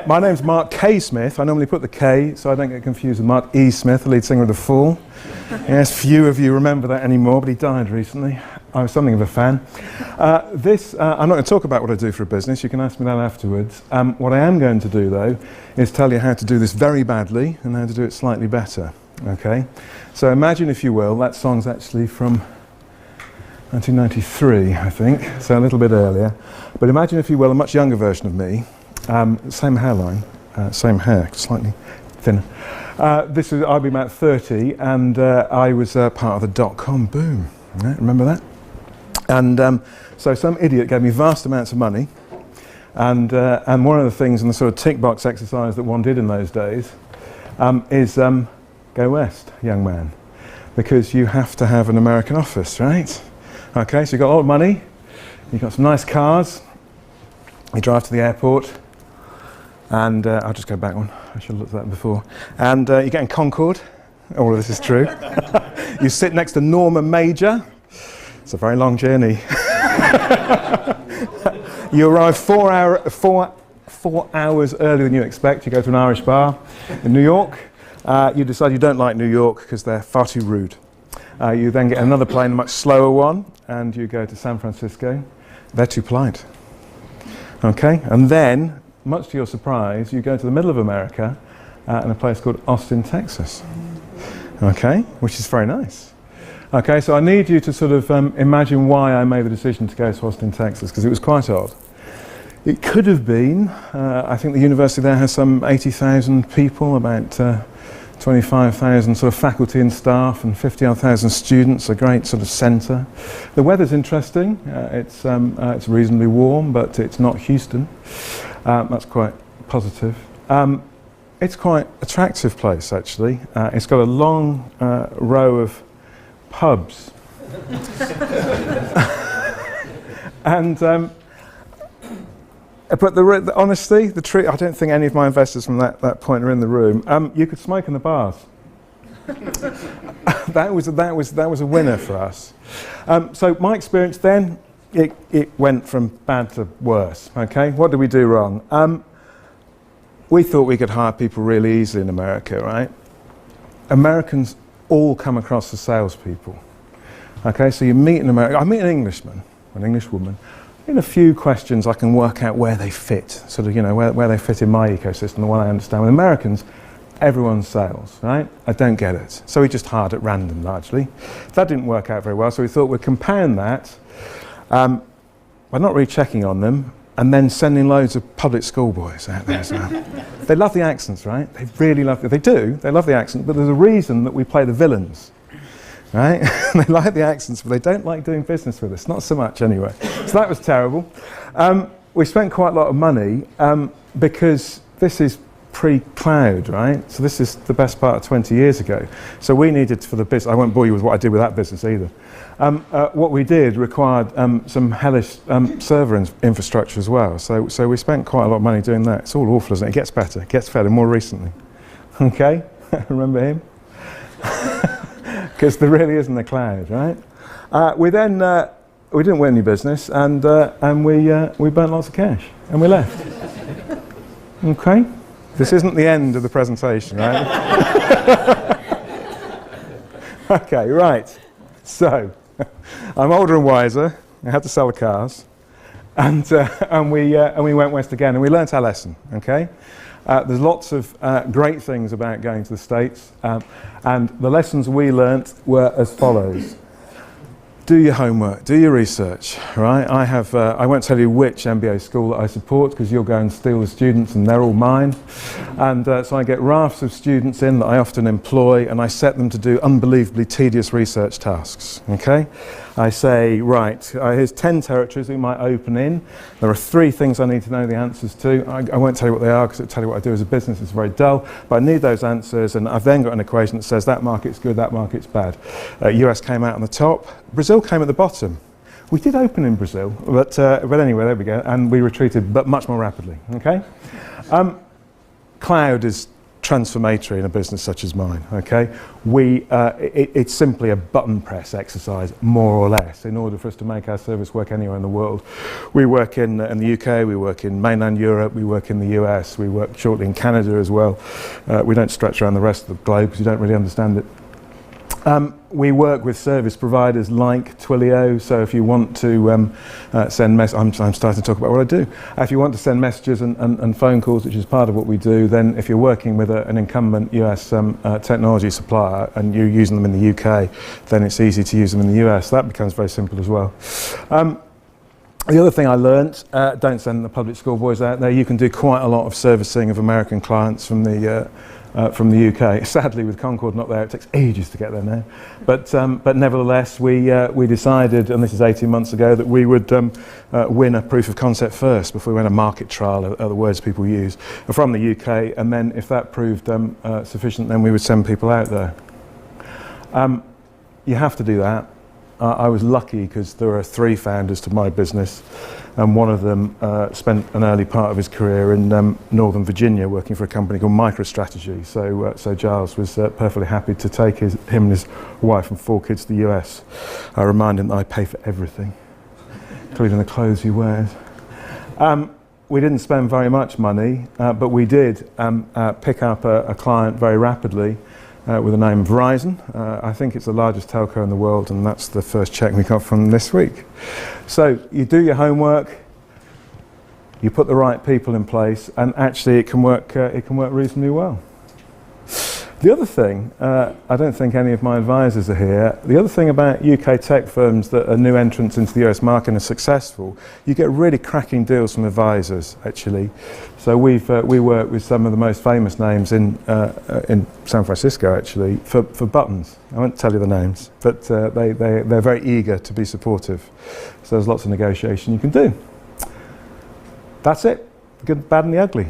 My name's Mark K. Smith. I normally put the K so I don't get confused with Mark E. Smith, the lead singer of The Fall. Yes, few of you remember that anymore, but he died recently. I was something of a fan. I'm not going to talk about what I do for a business. You can ask me that afterwards. What I am going to do, though, is tell you how to do this very badly and how to do it slightly better. Okay? So imagine, if you will, that song's actually from 1993, I think, so a little bit earlier. But imagine, if you will, a much younger version of me. Same hairline, same hair, slightly thinner. I'd be about 30, and I was part of the dot-com boom. Right? Remember that? And so some idiot gave me vast amounts of money, and one of the things in the sort of tick box exercise that one did in those days is go west, young man, because you have to have an American office, right? Okay, so you've got a lot of money, you've got some nice cars, you drive to the airport, and I'll just go back one, I should have looked at that before, and you get in Concorde, all of this is true. You sit next to Norma Major, it's a very long journey. You arrive 4 hours earlier than you expect, you go to an Irish bar in New York, you decide you don't like New York because they're far too rude. You then get another plane, a much slower one, and you go to San Francisco. They're too polite. Okay, and then, much to your surprise, you go to the middle of America in a place called Austin, Texas. Okay, which is very nice. Okay, so I need you to sort of imagine why I made the decision to go to Austin, Texas, because it was quite odd. It could have been, I think the university there has some 80,000 people, about 25,000 sort of faculty and staff, and 50,000 students, a great sort of centre. The weather's interesting, it's reasonably warm, but it's not Houston. That's quite positive. It's quite attractive place, actually. It's got a long row of pubs. And but honestly, the truth, I don't think any of my investors from that point are in the room. You could smoke in the bars. that was a winner for us. So my experience then, it went from bad to worse. Okay, what did we do wrong? We thought we could hire people really easily in America, right? Americans all come across as salespeople. Okay, so you meet an American, I meet an Englishman, an Englishwoman. In a few questions I can work out where they fit, sort of, you know, where they fit in my ecosystem, the one I understand. With Americans, everyone's sales, right? I don't get it. So we just hired at random, largely. That didn't work out very well, so we thought we'd compound that by not really checking on them, and then sending loads of public school boys out there as well. They love the accents, right? They really love it. They do, they love the accent, but there's a reason that we play the villains. Right? They like the accents, but they don't like doing business with us, not so much anyway. So that was terrible. We spent quite a lot of money because this is pre-cloud, right? So this is the best part of 20 years ago. So we needed for the business, I won't bore you with what I did with that business either. What we did required some hellish server infrastructure as well. So we spent quite a lot of money doing that. It's all awful, isn't it? It gets better, it gets better more recently. Okay, remember him? Because there really isn't a cloud, right? We didn't win any business, and we burnt lots of cash, and we left. Okay, this isn't the end of the presentation, right? Okay, right. So I'm older and wiser. I had to sell the cars, and we went west again, and we learnt our lesson. Okay. There's lots of great things about going to the States, and the lessons we learnt were as follows. Do your homework, do your research, right? I won't tell you which MBA school that I support, because you'll go and steal the students and they're all mine. And so I get rafts of students in that I often employ, and I set them to do unbelievably tedious research tasks, okay? I say, right, here's 10 territories we might open in. There are 3 things I need to know the answers to. I won't tell you what they are, because it'll tell you what I do as a business. It's very dull, but I need those answers, and I've then got an equation that says that market's good, that market's bad. US came out on the top. Brazil came at the bottom. We did open in Brazil, but anyway, there we go, and we retreated, but much more rapidly, okay? Cloud is transformatory in a business such as mine. Okay, it's simply a button press exercise, more or less, in order for us to make our service work anywhere in the world. We work in the UK, we work in mainland Europe, we work in the US, we work shortly in Canada as well. We don't stretch around the rest of the globe because you don't really understand it. We work with service providers like Twilio, so if you want to send messages, I'm starting to talk about what I do. If you want to send messages and phone calls, which is part of what we do, then if you're working with an incumbent US technology supplier and you're using them in the UK, then it's easy to use them in the US. That becomes very simple as well. The other thing I learnt, don't send the public school boys out there, you can do quite a lot of servicing of American clients from the UK. Sadly, with Concord not there, it takes ages to get there now. But nevertheless, we decided, and this is 18 months ago, that we would win a proof of concept first before we went a market trial, are the words people use, from the UK, and then if that proved sufficient, then we would send people out there. You have to do that. I was lucky because there are 3 founders to my business, and one of them spent an early part of his career in Northern Virginia working for a company called MicroStrategy. So Giles was perfectly happy to take him and his wife and 4 kids to the US. I remind him that I pay for everything, including the clothes he wears. We didn't spend very much money, but we did pick up a client very rapidly. With the name Verizon. I think it's the largest telco in the world, and that's the first check we got from this week. So you do your homework, you put the right people in place, and actually it can work reasonably well. The other thing, I don't think any of my advisors are here, the other thing about UK tech firms that are new entrants into the US market and are successful, you get really cracking deals from advisors, actually. So we work with some of the most famous names in San Francisco, actually, for buttons. I won't tell you the names, but they're very eager to be supportive. So there's lots of negotiation you can do. That's it, the good, bad and the ugly.